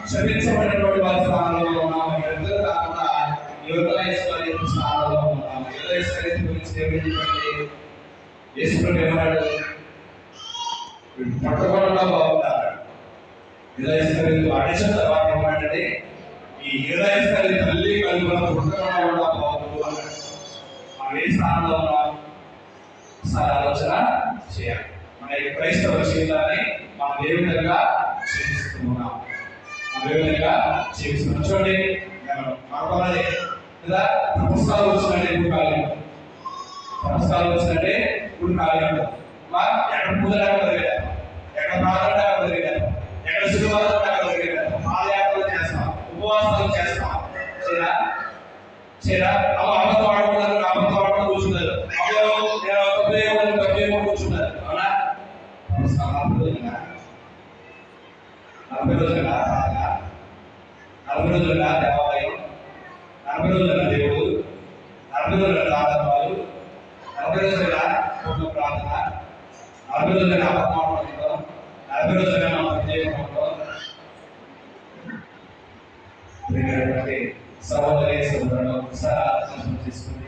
క్షమించబడినటువంటి వారి స్థానంలో ఉన్నాం. ఇద్దరు కాకుండా యువతల స్థానంలో ఉన్నాం. యువత గురించి ఏమిటంటే యేసుప్రభు ఏమన్నాడు? పట్టకుండా బాగుంటారు. యువత అడిచిన తర్వాత ఏమంటే ఈ యువత తల్లి కలుగులో పుట్టకుండా కూడా బాగుండు అన్నాడు. మనం ఏ స్థానంలో ఉన్నాం? ఒకసారి ఆలోచన చేయాలి. మన క్రైస్తవ జీవితాన్ని మనం ఏ విధంగా జీవిస్తున్నాం, మనం ఏ విధంగా జీవిస్తున్నాం. చూడండి, మనపడే కదా నమస్కారం వచ్చినట్టే ఇప్పుడు కాలం, నమస్కారం వచ్చినట్టే ఇప్పుడు కాలం. ఎక్కడ పూజలాగా జరిగారు, ఎక్కడ ప్రార్థన జరిగారు, ఎక్కడ శుభవారం జరిగారు, పాదయాత్రలు చేస్తాం, ఉపవాసాలు చేస్తాం. చేరా అబద్ధం ఆడుకున్నారు, అబద్ధం ఆడుకుని కూర్చున్నారు, తప్పేమో కూర్చున్నారు. అవునా? 40 రోజుల 40 రోజుల దేవాలయం, 40 రోజుల దేవుడు, 40 రోజుల ప్రార్థనలు, 40 రోజుల పూర్ణ ప్రార్థన, 40 రోజుల అబద్ధం, 40 రోజుల సహోదరి సోదరుడు ఒకసారి ఆలోచన చేసుకుని